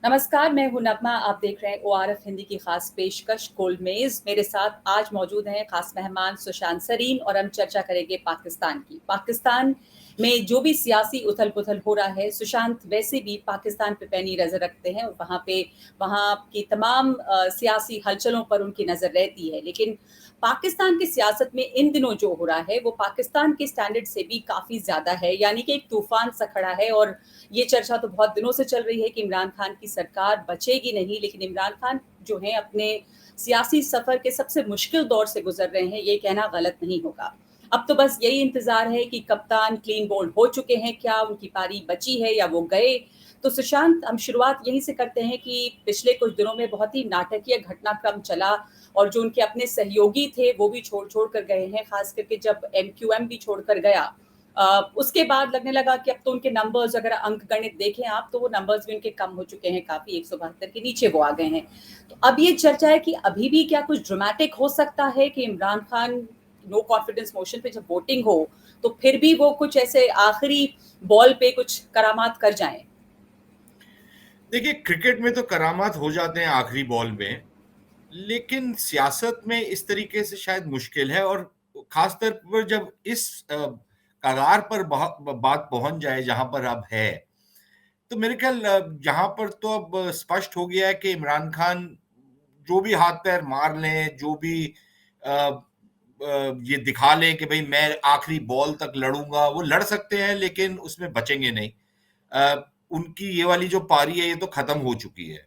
नमस्कार, मैं हूँ नगमा। आप देख रहे हैं ओआरएफ हिंदी की खास पेशकश गोल्ड मेज़। मेरे साथ आज मौजूद हैं खास मेहमान सुशांत सरीन और हम चर्चा करेंगे पाकिस्तान की। पाकिस्तान में जो भी सियासी उथल-पुथल हो रहा है, सुशांत वैसे भी पाकिस्तान पे पैनी नज़र रखते हैं और वहाँ की तमाम सियासी हलचलों पर उनकी नज़र रहती है। लेकिन पाकिस्तान की सियासत में इन दिनों जो हो रहा है, वो पाकिस्तान के स्टैंडर्ड से भी काफ़ी ज़्यादा है, यानी कि एक तूफ़ान सा खड़ा है और ये चर्चा तो बहुत दिनों से चल रही है कि इमरान खान की सरकार बचेगी नहीं, लेकिन इमरान खान जो हैं अपने सियासी सफ़र के सबसे मुश्किल दौर से गुज़र रहे हैं, ये कहना गलत नहीं होगा। अब तो बस यही इंतज़ार है कि कप्तान क्लीन बोल्ड हो चुके हैं क्या, उनकी पारी बची है या वो गए? तो सुशांत, हम शुरुआत यहीं से करते हैं कि पिछले कुछ दिनों में बहुत ही नाटकीय घटनाक्रम चला और जो उनके अपने सहयोगी थे, वो भी छोड़ कर गए हैं, ख़ास करके जब एमक्यूएम भी छोड़कर गया। उसके बाद लगने लगा कि अब तो उनके नंबर्स, अगर अंकगणित देखें आप, तो वो नंबर्स भी उनके कम हो चुके हैं काफ़ी, 172 के नीचे वो आ गए हैं। तो अब ये चर्चा है कि अभी भी क्या कुछ ड्रामेटिक हो सकता है कि Imran Khan no confidence motion पे जब वोटिंग हो, तो फिर भी वो कुछ ऐसे आखिरी बॉल पे कुछ करामात कर जाएँ? देखिए, क्रिकेट में तो करामात हो जाते हैं आखिरी बॉल में, लेकिन सियासत में इस तरीके से शायद मुश्किल है। और खास तौर पर जब इस कगार पर बात पहुंच जाए जहां पर अब है, तो मेरे ख्याल यहाँ पर तो अब स्पष्ट हो गया है कि इमरान खान जो भी हाथ पैर मार लें, जो भी ये दिखा लें कि भाई मैं आखिरी बॉल तक लड़ूंगा, वो लड़ सकते हैं लेकिन उसमें बचेंगे नहीं। उनकी ये वाली जो पारी है ये तो खत्म हो चुकी है।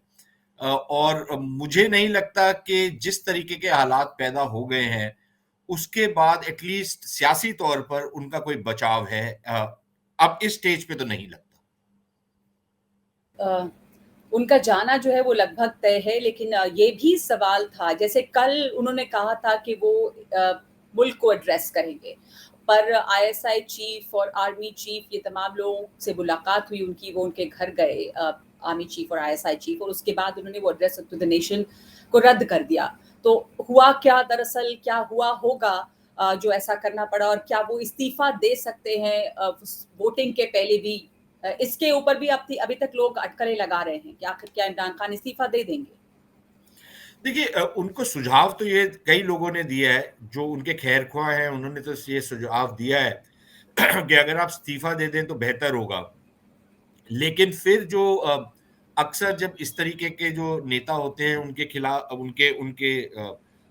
और मुझे नहीं लगता कि जिस तरीके के हालात पैदा हो गए हैं, उसके बाद एटलीस्ट सियासी तौर पर उनका कोई बचाव है। अब इस स्टेज पे तो नहीं लगता। अ, उनका जाना जो है वो लगभग तय है, लेकिन ये भी सवाल था, जैसे कल उन्होंने कहा था कि वो मुल्क को एड्रेस करेंगे, पर आईएसआई चीफ और आर्मी चीफ, ये तमाम लोगों से मुलाकात हुई उनकी, वो उनके घर गए, आर्मी चीफ और आईएसआई चीफ, और उसके बाद उन्होंने वो एड्रेस टू द नेशन को रद्द कर दिया। तो हुआ क्या दरअसल, क्या हुआ होगा जो ऐसा करना पड़ा, और क्या वो इस्तीफा दे सकते हैं वोटिंग के पहले भी? इसके ऊपर भी अभी तक लोग अटकलें लगा रहे हैं कि आखिर क्या इमरान खान इस्तीफा दे देंगे? देखिए, उनको सुझाव तो ये कई लोगों ने दिया है, जो उनके खैरख्वाह हैं, उन्होंने तो ये सुझाव दिया है कि अगर आप इस्तीफा दे दें तो बेहतर होगा। लेकिन फिर जो अक्सर जब इस तरीके के जो नेता होते हैं, उनके खिलाफ उनके उनके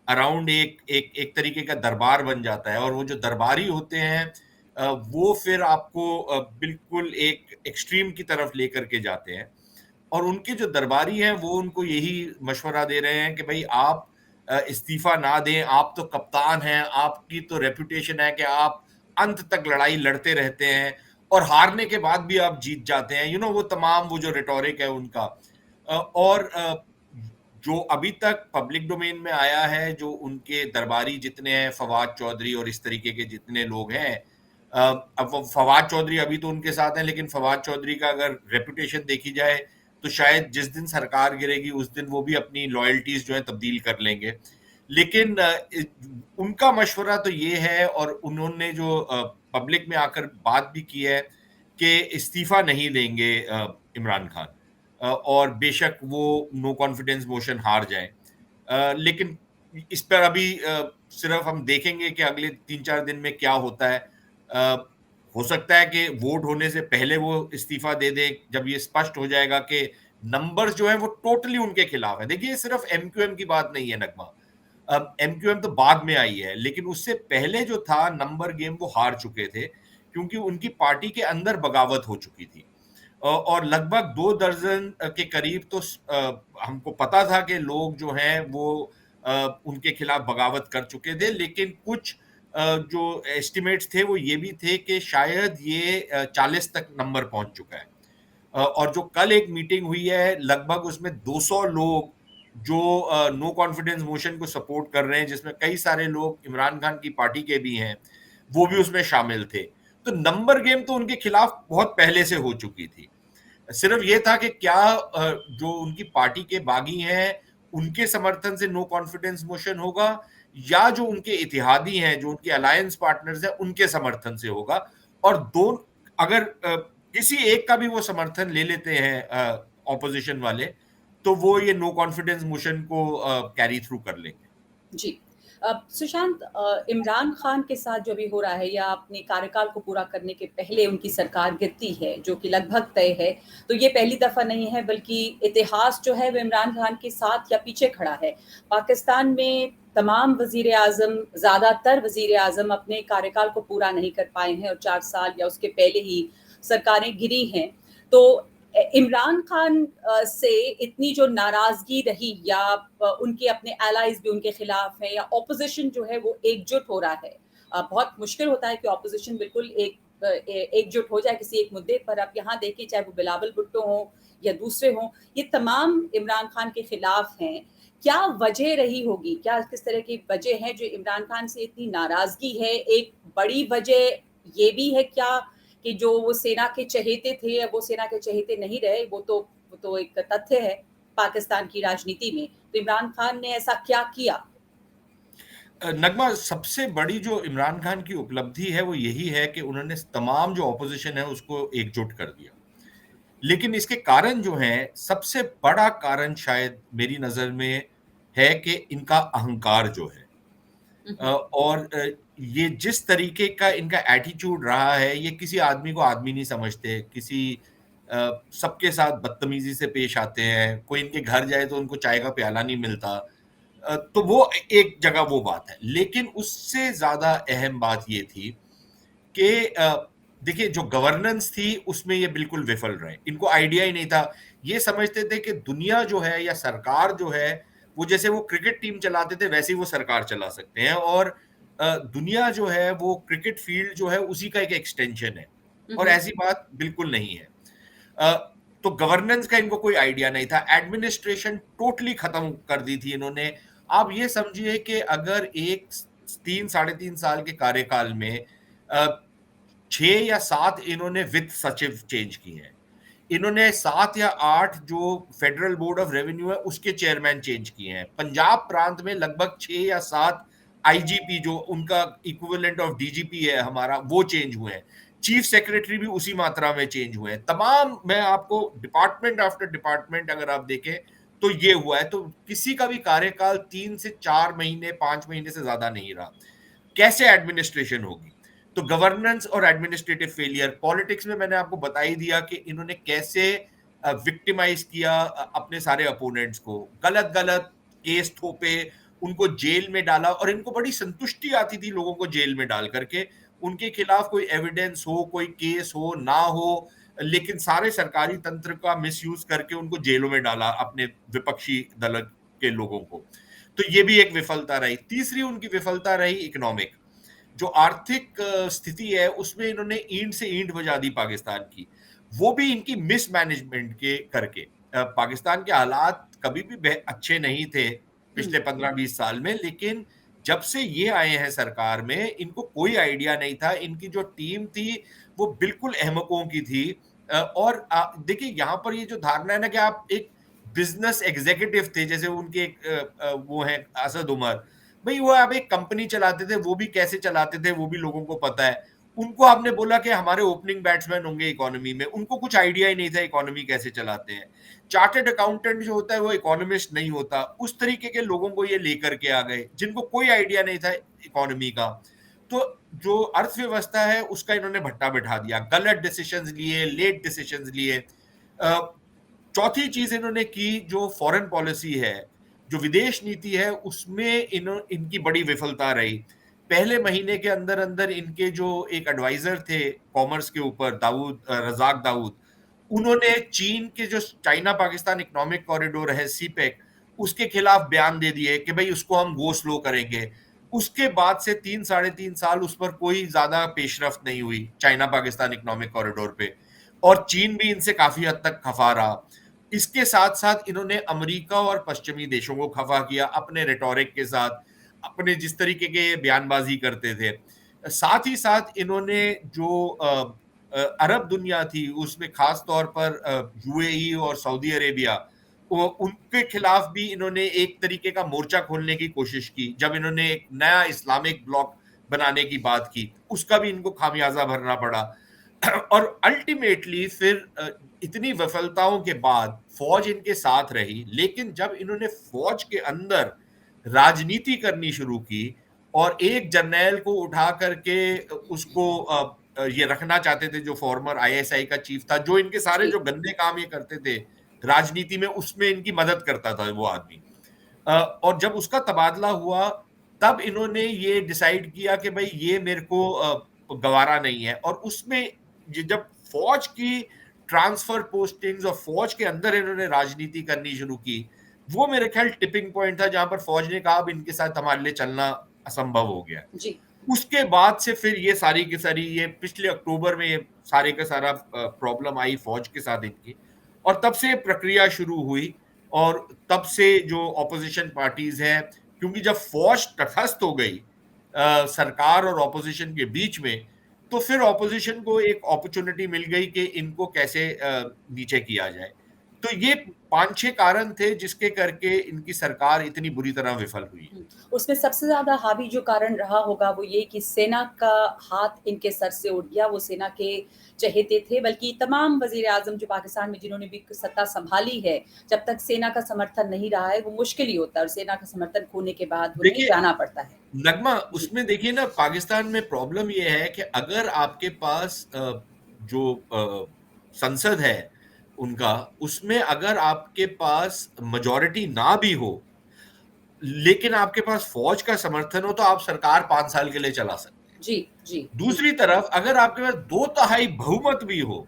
अराउंड एक एक एक तरीके का दरबार बन जाता है, और वो जो दरबारी होते हैं वो फिर आपको बिल्कुल एक एक्सट्रीम की तरफ लेकर के जाते हैं। और उनके जो दरबारी हैं वो उनको यही मशवरा दे रहे हैं कि भाई आप इस्तीफा ना दें, आप तो कप्तान हैं, आपकी तो रेपुटेशन है कि आप अंत तक लड़ाई लड़ते रहते हैं और हारने के बाद भी आप जीत जाते हैं। वो तमाम वो जो रिटोरिक है उनका। और जो अभी तक पब्लिक डोमेन में आया है, जो उनके दरबारी जितने हैं, फवाद चौधरी और इस तरीके के जितने लोग हैं, अब वो फवाद चौधरी अभी तो उनके साथ हैं, लेकिन फवाद चौधरी का अगर रेपुटेशन देखी जाए तो शायद जिस दिन सरकार गिरेगी उस दिन वो भी अपनी लॉयल्टीज जो है तब्दील कर लेंगे। लेकिन उनका मशवरा तो ये है, और उन्होंने जो पब्लिक में आकर बात भी की है कि इस्तीफा नहीं देंगे इमरान खान, और बेशक वो नो कॉन्फिडेंस मोशन हार जाएं। लेकिन इस पर अभी सिर्फ हम देखेंगे कि अगले 3-4 दिन में क्या होता है। अ, हो सकता है कि वोट होने से पहले वो इस्तीफा दे दे, जब ये स्पष्ट हो जाएगा कि नंबर्स जो है वो टोटली उनके खिलाफ है। देखिए, ये सिर्फ एमक्यूएम की बात नहीं है नगमा। अब एमक्यूएम तो बाद में आई है, लेकिन उससे पहले जो था नंबर गेम वो हार चुके थे, क्योंकि उनकी पार्टी के अंदर बगावत हो चुकी थी। और लगभग 2 दर्जन के करीब तो हमको पता था कि लोग जो हैं वो उनके खिलाफ बगावत कर चुके थे, लेकिन कुछ जो एस्टिमेट्स थे वो ये भी थे कि शायद ये 40 तक नंबर पहुंच चुका है। और जो कल एक मीटिंग हुई है, लगभग उसमें 200 लोग जो नो कॉन्फिडेंस मोशन को सपोर्ट कर रहे हैं, जिसमें कई सारे लोग इमरान खान की पार्टी के भी हैं, वो भी उसमें शामिल थे। तो नंबर गेम तो उनके खिलाफ बहुत पहले से हो चुकी थी। सिर्फ ये था कि क्या जो उनकी पार्टी के बागी हैं उनके समर्थन से नो कॉन्फिडेंस मोशन होगा, या जो उनके इतिहादी हैं, जो उनके अलायंस पार्टनर्स हैं, उनके समर्थन से होगा। और दो, अगर किसी एक का भी वो समर्थन ले लेते हैं ऑपोजिशन वाले, तो वो ये नो कॉन्फिडेंस मोशन को कैरी थ्रू कर लेंगे। जी। सुशांत, इमरान खान के साथ जो भी हो रहा है या अपने कार्यकाल को पूरा करने के पहले उनकी सरकार गिरती है, जो कि लगभग तय है, तो ये पहली दफ़ा नहीं है, बल्कि इतिहास जो है वो इमरान खान के साथ या पीछे खड़ा है। पाकिस्तान में तमाम वज़ीर-ए-आज़म, ज़्यादातर वज़ीर-ए-आज़म अपने कार्यकाल को पूरा नहीं कर पाए हैं और 4 साल या उसके पहले ही सरकारें गिरी हैं। तो इमरान खान से इतनी जो नाराजगी रही या उनके अपने एलाइज भी उनके खिलाफ हैं या ऑपोजिशन जो है वो एकजुट हो रहा है। बहुत मुश्किल होता है कि ऑपोजिशन बिल्कुल एकजुट हो जाए किसी एक मुद्दे पर। अब यहाँ देखिए, चाहे वो बिलावल भुट्टो हो या दूसरे हों, ये तमाम इमरान खान के खिलाफ हैं। क्या वजह रही होगी? क्या किस तरह की वजह है जो इमरान खान से इतनी नाराजगी है? एक बड़ी वजह ये भी है क्या कि जो वो सेना के चहेते थे, वो सेना के चहेते नहीं रहे? वो तो एक तथ्य है पाकिस्तान की राजनीति में। तो इमरान खान ने ऐसा क्या किया? नगमा, सबसे बड़ी जो इमरान खान की उपलब्धि है वो यही है कि उन्होंने तमाम जो ऑपोजिशन है उसको एकजुट कर दिया। लेकिन इसके कारण जो हैं, सबसे बड़ा कारण शायद मेरी नज़र में है कि इनका अहंकार जो है। और ये जिस तरीके का इनका एटीट्यूड रहा है, ये किसी आदमी को आदमी नहीं समझते, सबके साथ बदतमीजी से पेश आते हैं, कोई इनके घर जाए तो उनको चाय का प्याला नहीं मिलता। तो वो एक जगह वो बात है, लेकिन उससे ज्यादा अहम बात ये थी कि देखिए, जो गवर्नेंस थी उसमें ये बिल्कुल विफल रहे। इनको आइडिया ही नहीं था। ये समझते थे कि दुनिया जो है या सरकार जो है, वो जैसे वो क्रिकेट टीम चलाते थे वैसे ही वो सरकार चला सकते हैं, और दुनिया जो है वो क्रिकेट फील्ड जो है उसी का एक एक्सटेंशन है, और ऐसी बात बिल्कुल नहीं है। अ, तो गवर्नेंस का इनको कोई आइडिया नहीं था। एडमिनिस्ट्रेशन टोटली खत्म कर दी थी इन्होंने। आप ये समझिए कि अगर एक 3 साढ़े 3 साल के कार्यकाल में 6 या 7 इन्होंने वित्त सचिव चेंज किए हैं, इन्होंने 7 या 8 जो फेडरल बोर्ड ऑफ रेवेन्यू है उसके चेयरमैन चेंज किए हैं, पंजाब प्रांत में लगभग 6 या 7 आईजीपी जो उनका इक्विवेलेंट ऑफ डीजीपी है हमारा, वो चेंज हुए हैं। चीफ सेक्रेटरी भी उसी मात्रा में चेंज हुए हैं। तमाम, मैं आपको डिपार्टमेंट आफ्टर डिपार्टमेंट अगर आप देखें तो ये हुआ है। तो किसी का भी कार्यकाल 3 से 4 महीने 5 महीने से ज्यादा नहीं रहा। कैसे एडमिनिस्ट्रेशन होगी? तो गवर्नेंस और एडमिनिस्ट्रेटिव फेलियर। पॉलिटिक्स में मैंने आपको बता ही दिया कि इन्होंने कैसे विक्टिमाइज किया अपने सारे अपोनेंट्स को, गलत गलत केस थोपे, उनको जेल में डाला, और इनको बड़ी संतुष्टि आती थी लोगों को जेल में डाल करके। उनके खिलाफ कोई एविडेंस हो, कोई केस हो ना हो, लेकिन सारे सरकारी तंत्र का मिसयूज करके उनको जेलों में डाला अपने विपक्षी दल के लोगों को। तो ये भी एक विफलता रही। तीसरी उनकी विफलता रही इकोनॉमिक। जो आर्थिक स्थिति है उसमें इन्होंने ईंट से ईंट बजा दी पाकिस्तान की, वो भी इनकी मिसमैनेजमेंट के करके। पाकिस्तान के हालात कभी भी अच्छे नहीं थे पिछले 15-20 साल में, लेकिन जब से ये आए हैं सरकार में, इनको कोई आइडिया नहीं था। इनकी जो टीम थी वो बिल्कुल अहमकों की थी। और देखिए, यहाँ पर ये जो धारणा है ना कि आप एक बिजनेस एग्जीक्यूटिव थे, जैसे उनके वो है असद उमर भाई, वो आप एक कंपनी चलाते थे, वो भी कैसे चलाते थे वो भी लोगों को पता है। उनको आपने बोला कि हमारे ओपनिंग बैट्समैन होंगे इकोनॉमी में, उनको कुछ आइडिया ही नहीं था इकोनॉमी कैसे चलाते हैं। चार्टर्ड अकाउंटेंट जो होता है वो इकोनॉमिस्ट नहीं होता। उस तरीके के लोगों को ये लेकर के आ गए जिनको कोई आइडिया नहीं था इकोनॉमी का। तो जो अर्थव्यवस्था है उसका इन्होंने भट्टा बैठा दिया, गलत डिसीजंस लिए, लेट डिसीजंस लिए। चौथी चीज इन्होंने की, जो फॉरेन पॉलिसी है, जो विदेश नीति है, उसमें इनकी बड़ी विफलता रही। पहले महीने के अंदर अंदर इनके जो एक एडवाइजर थे कॉमर्स के ऊपर, रजाक दाऊद, उन्होंने चीन के जो चाइना पाकिस्तान इकोनॉमिक कॉरिडोर है सीपेक, उसके खिलाफ बयान दे दिए कि भाई उसको हम गो स्लो करेंगे। उसके बाद से 3 साढ़े 3 साल उस पर कोई ज्यादा पेशरफ्त नहीं हुई चाइना पाकिस्तान इकोनॉमिक कॉरिडोर पे, और चीन भी इनसे काफी हद तक खफा रहा। इसके साथ साथ इन्होंने अमेरिका और पश्चिमी देशों को खफा किया अपने रिटोरिक के साथ, अपने जिस तरीके के बयानबाजी करते थे। साथ ही साथ इन्होंने जो अरब दुनिया थी उसमें खास तौर पर यूएई और सऊदी अरेबिया, उनके खिलाफ भी इन्होंने एक तरीके का मोर्चा खोलने की कोशिश की। जब इन्होंने एक नया इस्लामिक ब्लॉक बनाने की बात की, उसका भी इनको खामियाजा भरना पड़ा। और अल्टीमेटली फिर इतनी विफलताओं के बाद फौज इनके साथ रही, लेकिन जब इन्होंने फौज के अंदर राजनीति करनी शुरू की और एक जर्नैल को उठा करके उसको ये रखना चाहते थे, जो फॉर्मर आईएसआई का चीफ था, जो इनके सारे जी जो गंदे काम ये करते थे राजनीति में, उसमें इनकी मदद करता था वो आदमी। और जब उसका तबादला हुआ तब इन्होंने ये डिसाइड किया कि भाई ये मेरे को गवारा नहीं है, और उसमें जब फौज की ट्रांसफर पोस्टिंग्स और फौज के अंदर इन्होंने राजनीति करनी शुरू की, वो मेरे ख्याल टिपिंग पॉइंट था जहां पर फौज ने कहा अब इनके साथ हमारे लिए चलना असंभव हो गया। जी उसके बाद से फिर ये सारी की सारी, ये पिछले अक्टूबर में ये सारे का सारा प्रॉब्लम आई फौज के साथ इनकी, और तब से प्रक्रिया शुरू हुई। और तब से जो ऑपोजिशन पार्टीज हैं, क्योंकि जब फौज तटस्थ हो गई सरकार और ऑपोजिशन के बीच में, तो फिर ऑपोजिशन को एक अपॉर्चुनिटी मिल गई कि इनको कैसे नीचे किया जाए। तो ये 5-6 कारण थे जिसके करके इनकी सरकार इतनी बुरी तरह विफल हुई। उसमें सबसे ज़्यादा हावी जो कारण रहा होगा वो ये कि सेना का हाथ इनके सर से उठ गया। वो सेना के चहेते थे, बल्कि तमाम वज़ीर-ए-आज़म जो पाकिस्तान में जिन्होंने भी सत्ता सँभाली है, जब तक सेना का समर्थन नहीं रहा है, वो मुश्किल ही होता है और सेना का समर्थन खोने के बाद उन्हें देखिए जाना पड़ता है। नगमा, जी, उसमें देखिए ना, पाकिस्तान में प्रॉब्लम ये है कि अगर आपके पास जो संसद है उनका, उसमें अगर आपके पास मेजॉरिटी ना भी हो, लेकिन आपके पास फौज का समर्थन हो, तो आप सरकार 5 साल के लिए चला सकते हैं। जी, जी, जी। दूसरी तरफ अगर आपके पास 2/3 बहुमत भी हो,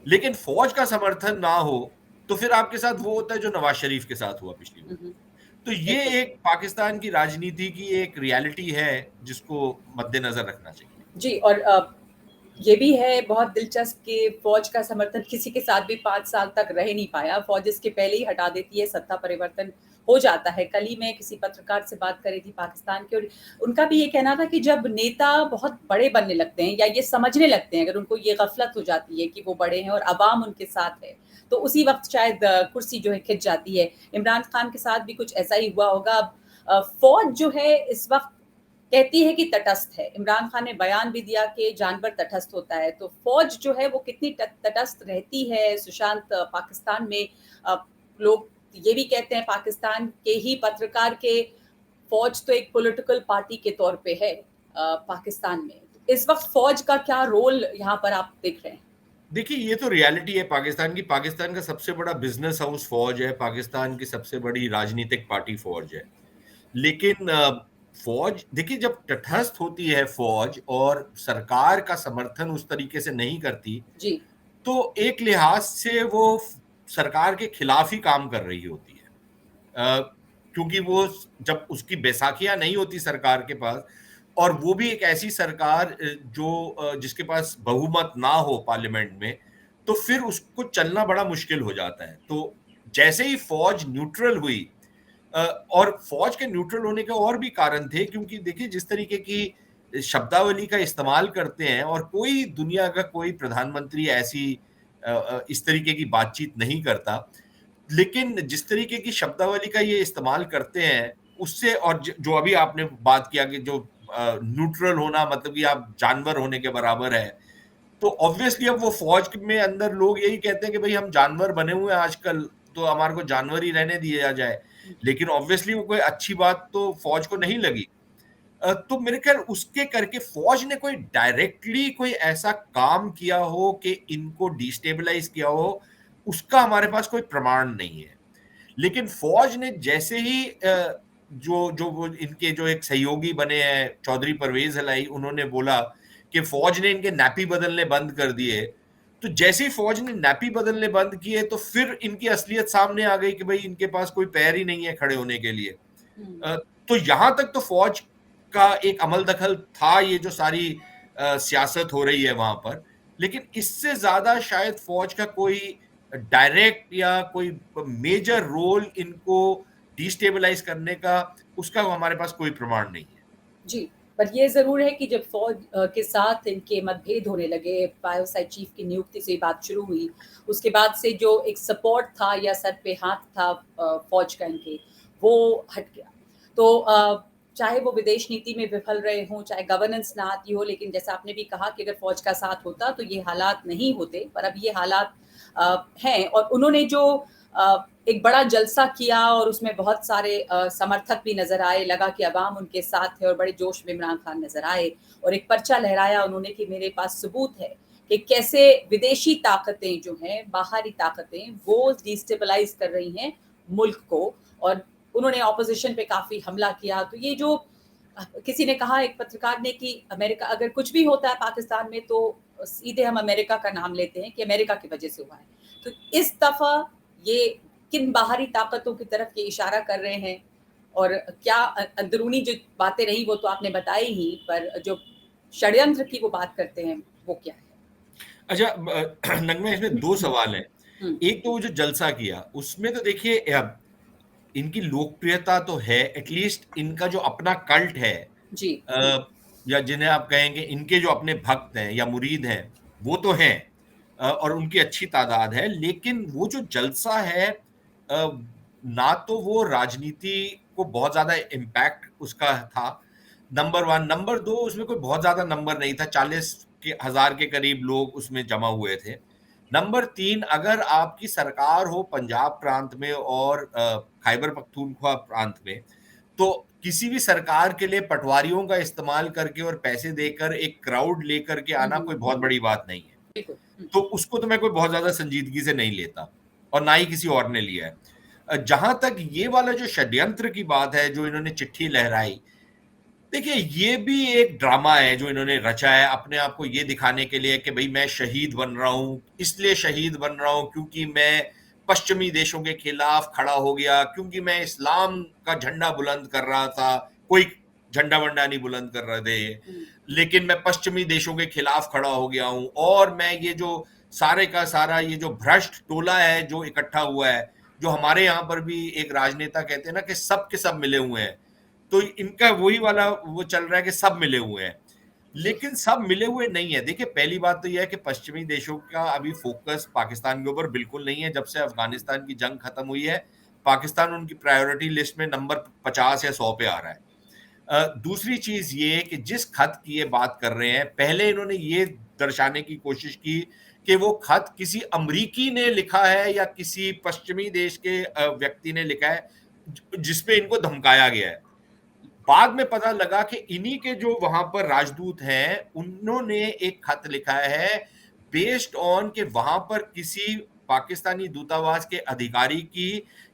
लेकिन फौज का समर्थन ना हो, तो फिर आपके साथ वो होता है जो नवाज शरीफ के साथ हुआ पिछली बार। हुँ, हुँ। तो ये बिल्कुल। एक पाकिस्तान की राजनीति की एक रियलिटी है जिसको मद्देनजर रखना चाहिए। जी, और ये भी है बहुत दिलचस्प कि फ़ौज का समर्थन किसी के साथ भी 5 साल तक रह नहीं पाया। फ़ौज इसके पहले ही हटा देती है, सत्ता परिवर्तन हो जाता है। कल ही मैं किसी पत्रकार से बात कर रही थी पाकिस्तान के, और उनका भी ये कहना था कि जब नेता बहुत बड़े बनने लगते हैं या ये समझने लगते हैं, अगर उनको ये ग़फ़लत हो जाती है कि वो बड़े हैं और अवाम उनके साथ है, तो उसी वक़्त शायद कुर्सी जो है खिंच जाती है। इमरान खान के साथ भी कुछ ऐसा ही हुआ होगा। अब फ़ौज जो है इस वक़्त कहती है कि तटस्थ है। इमरान खान ने बयान भी दिया कि जानवर तटस्थ होता है, तो फ़ौज जो है वो कितनी तटस्थ रहती है सुशांत, पाकिस्तान में अ, लोग ये भी कहते हैं पाकिस्तान के ही पत्रकार के फ़ौज तो एक पॉलिटिकल पार्टी के तौर पे है पाकिस्तान में। इस वक़्त फ़ौज का क्या रोल यहाँ पर आप देख रहे हैं? देखिए, ये तो रियलिटी है पाकिस्तान की। पाकिस्तान का सबसे बड़ा बिजनेस हाउस फौज है, पाकिस्तान की सबसे बड़ी राजनीतिक पार्टी फौज है। लेकिन फौज देखिए, जब तटस्थ होती है फौज और सरकार का समर्थन उस तरीके से नहीं करती, जी, तो एक लिहाज से वो सरकार के खिलाफ ही काम कर रही होती है। क्योंकि वो जब उसकी बैसाखियां नहीं होती सरकार के पास, और वो भी एक ऐसी सरकार जो जिसके पास बहुमत ना हो पार्लियामेंट में, तो फिर उसको चलना बड़ा मुश्किल हो जाता है। तो जैसे ही फौज न्यूट्रल हुई, और फौज के न्यूट्रल होने के और भी कारण थे, क्योंकि देखिए जिस तरीके की शब्दावली का इस्तेमाल करते हैं, और कोई दुनिया का कोई प्रधानमंत्री ऐसी इस तरीके की बातचीत नहीं करता, लेकिन जिस तरीके की शब्दावली का ये इस्तेमाल करते हैं उससे, और जो अभी आपने बात किया कि जो न्यूट्रल होना मतलब कि आप जानवर होने के बराबर है, तो ऑब्वियसली अब वो फौज में अंदर लोग यही कहते हैं कि भाई हम जानवर बने हुए हैं आजकल, तो हमारे को जानवर ही रहने दिया जाए। लेकिन ऑब्वियसली वो कोई अच्छी बात तो फौज को नहीं लगी। तो मेरे ख्याल उसके करके फौज ने कोई डायरेक्टली कोई ऐसा काम किया हो कि इनको डिस्टेबलाइज किया हो, उसका हमारे पास कोई प्रमाण नहीं है। लेकिन फौज ने जैसे ही जो जो वो इनके जो एक सहयोगी बने हैं चौधरी परवेज हलाई, उन्होंने बोला कि फौज ने इनके नैपी बदलने बंद कर दिए, तो जैसे ही फौज ने नैपी बदलने बंद किए, तो फिर इनकी असलियत सामने आ गई कि भाई इनके पास कोई पैर ही नहीं है खड़े होने के लिए। हुँ। तो यहां तक तो फौज का एक अमल दखल था, ये जो सारी सियासत हो रही है वहां पर। लेकिन इससे ज्यादा शायद फौज का कोई डायरेक्ट या कोई मेजर रोल इनको डिस्टेबलाइज करने का, उसका हमारे पास कोई प्रमाण नहीं है। जी, पर ये ज़रूर है कि जब फ़ौज के साथ इनके मतभेद होने लगे, वायुसेना चीफ़ की नियुक्ति से बात शुरू हुई, उसके बाद से जो एक सपोर्ट था या सर पे हाथ था फ़ौज का इनके, वो हट गया। तो चाहे वो विदेश नीति में विफल रहे हों, चाहे गवर्नेंस ना आती हो, लेकिन जैसा आपने भी कहा कि अगर फौज का साथ होता तो ये हालात नहीं होते, पर अब ये हालात हैं। और उन्होंने जो एक बड़ा जलसा किया और उसमें बहुत सारे समर्थक भी नजर आए, लगा कि अवाम उनके साथ है और बड़े जोश में इमरान खान नजर आए और एक पर्चा लहराया उन्होंने कि मेरे पास सबूत है कि कैसे विदेशी ताकतें जो हैं, बाहरी ताकतें, वो डिस्टेबलाइज कर रही हैं मुल्क को। और उन्होंने ऑपोजिशन पे काफी हमला किया। तो ये जो किसी ने कहा, एक पत्रकार ने, कि अमेरिका, अगर कुछ भी होता है पाकिस्तान में तो सीधे हम अमेरिका का नाम लेते हैं कि अमेरिका की वजह से हुआ है। तो इस दफा ये किन बाहरी ताकतों की तरफ ये इशारा कर रहे हैं और क्या अंदरूनी जो बातें रही वो तो आपने बताई ही, पर जो षड्यंत्र की वो बात करते हैं वो क्या है? अच्छा, नगमा, इसमें दो सवाल हैं। एक तो वो जो जलसा किया उसमें तो देखिए, इनकी लोकप्रियता तो है, एटलीस्ट इनका जो अपना कल्ट है, जी। या जिन्हें आप कहेंगे इनके जो अपने भक्त हैं या मुरीद हैं, वो तो हैं, और उनकी अच्छी तादाद है। लेकिन वो जो जलसा है, ना तो वो राजनीति को बहुत ज्यादा इम्पैक्ट उसका था, नंबर वन। नंबर दो, उसमें कोई बहुत ज्यादा नंबर नहीं था, 40,000 के करीब लोग उसमें जमा हुए थे। नंबर तीन, अगर आपकी सरकार हो पंजाब प्रांत में और खैबर पख्तूनख्वा प्रांत में, तो किसी भी सरकार के लिए पटवारियों का इस्तेमाल करके और पैसे देकर एक क्राउड लेकर के आना कोई बहुत बड़ी बात नहीं है। तो उसको तो मैं कोई बहुत ज्यादा संजीदगी से नहीं लेता, और ना ही किसी और ने लिया है। जहां तक ये वाला जो षड्यंत्र की बात है, जो इन्होंने चिट्ठी लहराई, देखिए ये भी एक ड्रामा है जो इन्होंने रचा है अपने आप को ये दिखाने के लिए कि भाई मैं शहीद बन रहा हूं, इसलिए शहीद बन रहा हूं क्योंकि मैं पश्चिमी देशों के खिलाफ खड़ा हो गया, क्योंकि मैं इस्लाम का झंडा बुलंद कर रहा था। कोई झंडा वंडा नहीं बुलंद कर रहे थे, लेकिन मैं पश्चिमी देशों के खिलाफ खड़ा हो गया हूं, और मैं ये जो सारे का सारा ये जो भ्रष्ट टोला है जो इकट्ठा हुआ है, जो हमारे यहाँ पर भी एक राजनेता कहते हैं ना कि सब के सब मिले हुए हैं, तो इनका वही वाला वो चल रहा है कि सब मिले हुए हैं। लेकिन सब मिले हुए नहीं है। देखिए, पहली बात तो यह है कि पश्चिमी देशों का अभी फोकस पाकिस्तान के ऊपर बिल्कुल नहीं है। जब से अफगानिस्तान की जंग खत्म हुई है, पाकिस्तान उनकी प्रायोरिटी लिस्ट में नंबर 50 या 100 पे आ रहा है। दूसरी चीज ये कि जिस खत की ये बात कर रहे हैं, पहले इन्होंने ये दर्शाने की कोशिश की कि वो खत किसी अमरीकी ने लिखा है या किसी पश्चिमी देश के व्यक्ति ने लिखा है जिसपे इनको धमकाया गया है। बाद में पता लगा कि इन्हीं के जो वहां पर राजदूत हैं, उन्होंने एक खत लिखा है बेस्ड ऑन कि वहां पर किसी पाकिस्तानी दूतावास के अधिकारी की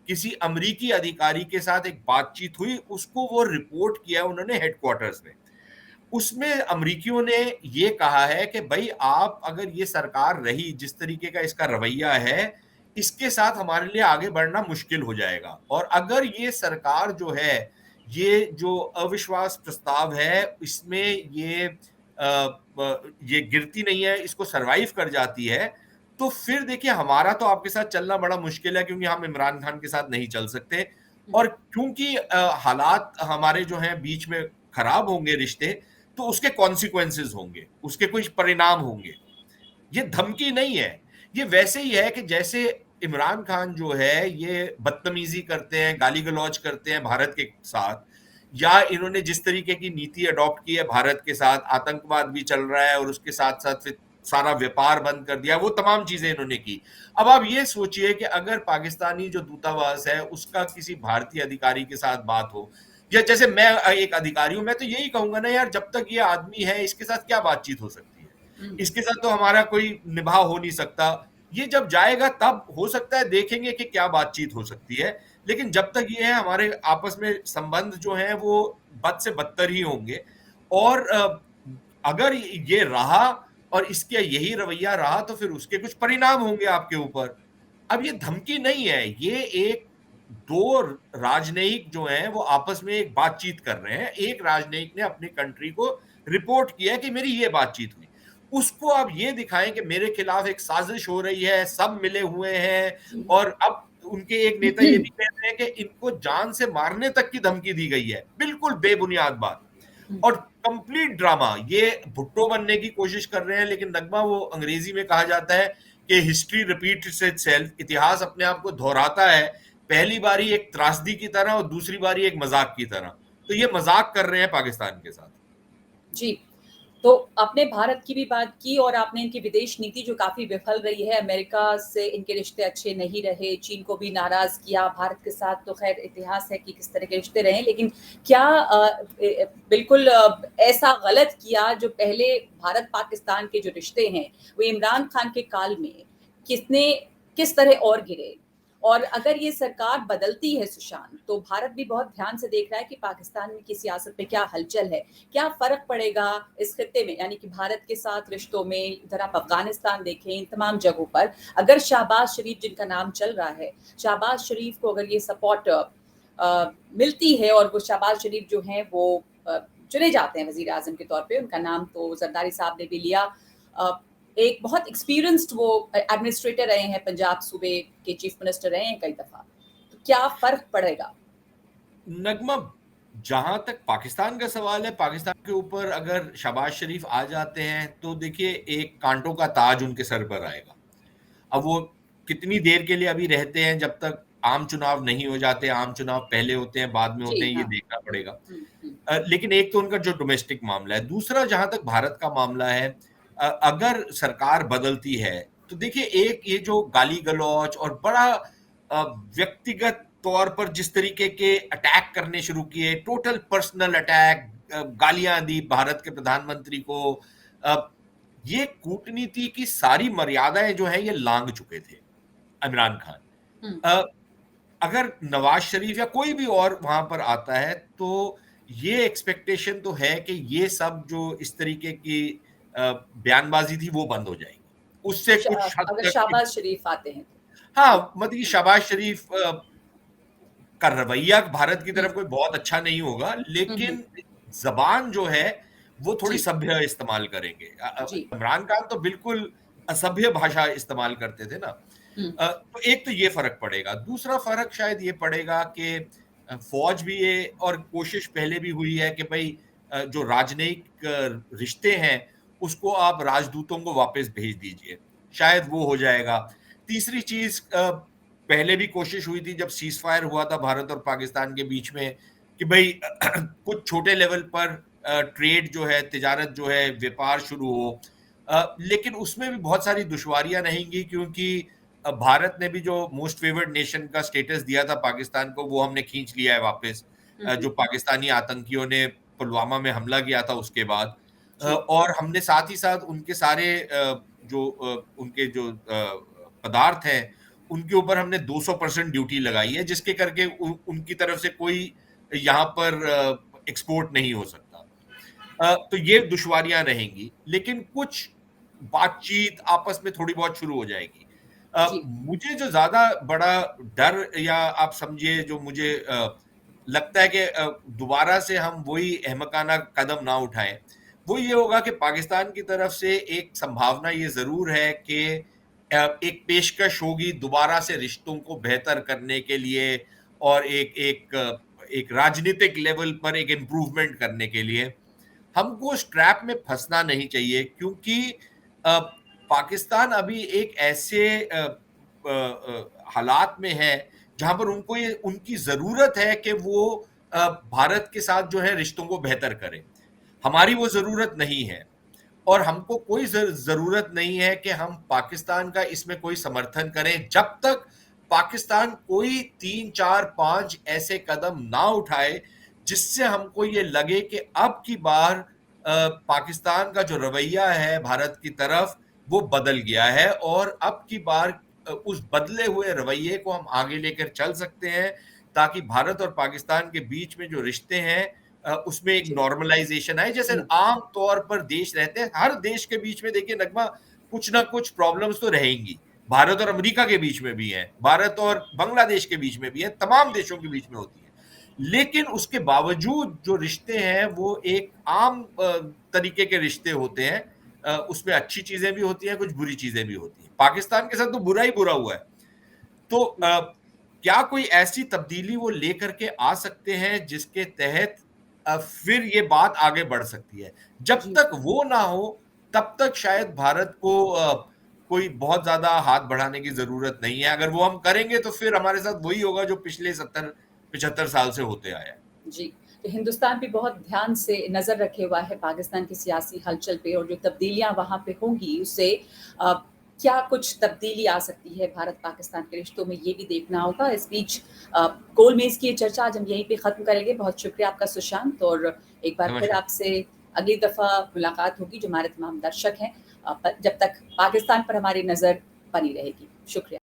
किसी अमरीकी अधिकारी के साथ एक बातचीत हुई, उसको वो रिपोर्ट किया उन्होंने हेडक्वार्टर्स में। उसमें अमरीकियों ने ये कहा है कि भाई, आप अगर ये सरकार रही जिस तरीके का इसका रवैया है, इसके साथ हमारे लिए आगे बढ़ना मुश्किल हो जाएगा, और अगर ये सरकार जो है, ये जो अविश्वास प्रस्ताव है, इसमें ये गिरती नहीं है, इसको सरवाइव कर जाती है, तो फिर देखिए हमारा तो आपके साथ चलना बड़ा मुश्किल है, क्योंकि हम इमरान खान के साथ नहीं चल सकते, और क्योंकि हालात हमारे जो हैं बीच में खराब होंगे रिश्ते, तो उसके कॉन्सिक्वेंसेस होंगे, उसके कुछ परिणाम होंगे। ये धमकी नहीं है, ये वैसे ही है कि जैसे इमरान खान जो है ये बदतमीजी करते हैं, गाली गलौज करते हैं भारत के साथ, या इन्होंने जिस तरीके की नीति अडॉप्ट की है भारत के साथ, आतंकवाद भी चल रहा है और उसके साथ साथ फिर सारा व्यापार बंद कर दिया, वो तमाम चीजें इन्होंने की। अब आप ये सोचिए कि अगर पाकिस्तानी जो दूतावास है उसका किसी भारतीय अधिकारी के साथ बात हो, या जैसे मैं एक अधिकारी हूं, मैं तो यही कहूंगा ना यार, जब तक ये आदमी है इसके साथ क्या बातचीत हो सकती है, इसके साथ तो हमारा कोई निभाव हो नहीं सकता। ये जब जाएगा तब हो सकता है देखेंगे कि क्या बातचीत हो सकती है, लेकिन जब तक ये है हमारे आपस में संबंध जो हैं वो बद से बदतर ही होंगे। और अगर ये रहा और इसका यही रवैया रहा, तो फिर उसके कुछ परिणाम होंगे आपके ऊपर। अब ये धमकी नहीं है, ये एक दो राजनयिक जो हैं वो आपस में एक बातचीत कर रहे हैं। एक राजनयिक ने अपनी कंट्री को रिपोर्ट किया कि मेरी ये बातचीत हुई, उसको आप ये दिखाएं कि मेरे खिलाफ एक साजिश हो रही है, सब मिले हुए हैं, और अब उनके एक नेता ये भी कह रहे हैं कि इनको जान से मारने तक की धमकी दी गई है। बिल्कुल बेबुनियाद बात और कंप्लीट ड्रामा। ये भुट्टो बनने की कोशिश कर रहे हैं, लेकिन नगमा, वो अंग्रेजी में कहा जाता है कि हिस्ट्री रिपीट्स इटसेल्फ, इतिहास अपने आप को दोहराता है, पहली बारी एक त्रासदी की तरह और दूसरी बारी एक मजाक की तरह। तो ये मजाक कर रहे हैं पाकिस्तान के साथ। जी। तो आपने भारत की भी बात की और आपने इनकी विदेश नीति जो काफ़ी विफल रही है, अमेरिका से इनके रिश्ते अच्छे नहीं रहे, चीन को भी नाराज़ किया, भारत के साथ तो ख़ैर इतिहास है कि किस तरह के रिश्ते रहे। लेकिन क्या बिल्कुल ऐसा गलत किया जो पहले भारत-पाकिस्तान के जो रिश्ते हैं, वो इमरान खान के काल में किसने किस तरह और गिरे? और अगर ये सरकार बदलती है सुशांत, तो भारत भी बहुत ध्यान से देख रहा है कि पाकिस्तान में की सियासत में क्या हलचल है। क्या फ़र्क पड़ेगा इस खित्ते में, यानी कि भारत के साथ रिश्तों में? इधर आप अफ़गानिस्तान देखें, इन तमाम जगहों पर अगर शहबाज़ शरीफ जिनका नाम चल रहा है, शहबाज़ शरीफ को अगर ये सपोर्ट मिलती है और वो शहबाज़ शरीफ जो हैं वो चुने जाते हैं वज़ीर-ए-आज़म के तौर पे, उनका नाम तो ज़रदारी साहब ने भी लिया। एक बहुत एक्सपीरियंस्ड वो एडमिनिस्ट्रेटर रहे हैं, पंजाब सूबे के चीफ मिनिस्टर रहे हैं कई दफ़ा। तो क्या फ़र्क पड़ेगा? नगमा, जहां तक पाकिस्तान का सवाल है, पाकिस्तान के ऊपर अगर शहबाज शरीफ आ जाते हैं तो देखिए एक कांटों का ताज उनके सर पर आएगा। अब वो कितनी देर के लिए अभी रहते हैं, जब तक आम चुनाव नहीं हो जाते, आम चुनाव पहले होते हैं बाद में होते जी, हैं, ये हाँ। देखना पड़ेगा। हुँ, हुँ। लेकिन एक तो उनका जो डोमेस्टिक मामला है, दूसरा जहां तक भारत का मामला है, अगर सरकार बदलती है तो देखिए एक ये जो गाली गलौज और बड़ा व्यक्तिगत तौर पर जिस तरीके के अटैक करने शुरू किए, टोटल पर्सनल अटैक, गालियां दी भारत के प्रधानमंत्री को, अ, ये कूटनीति की सारी मर्यादाएं जो है ये लांघ चुके थे इमरान खान। हुँ। अ, अगर नवाज शरीफ या कोई भी और वहां पर आता है तो ये एक्सपेक्टेशन तो है कि ये सब जो इस तरीके की बयानबाजी थी वो बंद हो जाएगी, उससे कुछ हद अगर तक। शहबाज़ शरीफ आते हैं तो। हाँ, मतलब कि शहबाज शरीफ का रवैया भारत की हुँ, तरफ कोई बहुत अच्छा नहीं होगा, हुँ, हुँ। लेकिन जबान जो है वो थोड़ी जी, सभ्य इस्तेमाल करेंगे। जी। इमरान खान तो बिल्कुल असभ्य भाषा इस्तेमाल करते थे ना। हुँ, तो एक तो ये फर्क पड़ेगा, दूसरा फर्क शायद ये पड़ेगा कि फौज भी ये, और कोशिश पहले भी हुई है कि भाई जो राजनयिक रिश्ते हैं उसको आप राजदूतों को वापस भेज दीजिए, शायद वो हो जाएगा। तीसरी चीज, पहले भी कोशिश हुई थी जब सीज फायर हुआ था भारत और पाकिस्तान के बीच में कि भाई कुछ छोटे लेवल पर ट्रेड जो है, तिजारत जो है, व्यापार शुरू हो, लेकिन उसमें भी बहुत सारी दुश्वारियां रहेंगी क्योंकि भारत ने भी जो मोस्ट फेवर्ड नेशन का स्टेटस दिया था पाकिस्तान को वो हमने खींच लिया है वापस, हुँ, हुँ। जो पाकिस्तानी आतंकियों ने पुलवामा में हमला किया था उसके बाद। जी, और हमने साथ ही साथ उनके सारे उनके जो पदार्थ हैं उनके ऊपर हमने 200% ड्यूटी लगाई है, जिसके करके उनकी तरफ से कोई यहाँ पर एक्सपोर्ट नहीं हो सकता। तो ये दुश्वारियां रहेंगी, लेकिन कुछ बातचीत आपस में थोड़ी बहुत शुरू हो जाएगी। जी। मुझे जो ज्यादा बड़ा डर, या आप समझिए जो मुझे लगता है कि दोबारा से हम वही अहमकाना कदम ना उठाएं, वो ये होगा कि पाकिस्तान की तरफ से एक संभावना ये जरूर है कि एक पेशकश होगी दोबारा से रिश्तों को बेहतर करने के लिए, और एक राजनीतिक लेवल पर एक इम्प्रूवमेंट करने के लिए। हमको उस ट्रैप में फंसना नहीं चाहिए क्योंकि अ, पाकिस्तान अभी एक ऐसे हालात में है जहां पर उनको ये उनकी जरूरत है कि वो भारत के साथ जो है रिश्तों को बेहतर करें। हमारी वो जरूरत नहीं है, और हमको कोई जरूरत नहीं है कि हम पाकिस्तान का इसमें कोई समर्थन करें जब तक पाकिस्तान कोई 3 4 5 ऐसे कदम ना उठाए जिससे हमको ये लगे कि अब की बार पाकिस्तान का जो रवैया है भारत की तरफ वो बदल गया है, और अब की बार उस बदले हुए रवैये को हम आगे लेकर चल सकते हैं, ताकि भारत और पाकिस्तान के बीच में जो रिश्ते हैं उसमें एक जी। नॉर्मलाइजेशन आए। जैसे हुँ, आम तौर पर देश रहते हैं, हर देश के बीच में देखिए नगमा, कुछ ना कुछ प्रॉब्लम्स तो रहेंगी। भारत और अमेरिका के बीच में भी है, भारत और बांग्लादेश के बीच में भी है, तमाम देशों के बीच में होती है। लेकिन उसके बावजूद जो रिश्ते हैं वो एक आम तरीके के रिश्ते होते हैं। उसमें अच्छी चीजें भी होती हैं, कुछ बुरी चीजें भी होती हैं। पाकिस्तान के साथ तो बुरा ही बुरा हुआ है। तो हुँ। क्या कोई ऐसी तब्दीली वो लेकर के आ सकते हैं जिसके तहत फिर ये बात आगे बढ़ सकती है? जब जी। तक वो ना हो तब तक शायद भारत को कोई बहुत ज्यादा हाथ बढ़ाने की जरूरत नहीं है। अगर वो हम करेंगे तो फिर हमारे साथ वही होगा जो पिछले 70 75 साल से होते आया है। जी। हिंदुस्तान भी बहुत ध्यान से नज़र रखे हुआ है पाकिस्तान की सियासी हलचल पे और जो तब्दीलियाँ वहाँ पे होंगी उससे क्या कुछ तब्दीली आ सकती है भारत पाकिस्तान के रिश्तों में, ये भी देखना होगा। इस बीच गोलमेज़ की ये चर्चा आज हम यहीं पे ख़त्म करेंगे। बहुत शुक्रिया आपका सुशांत, और एक बार फिर नमस्कार। आपसे अगली दफ़ा मुलाकात होगी जो हमारे तमाम दर्शक हैं। जब तक पाकिस्तान पर हमारी नज़र बनी रहेगी। शुक्रिया।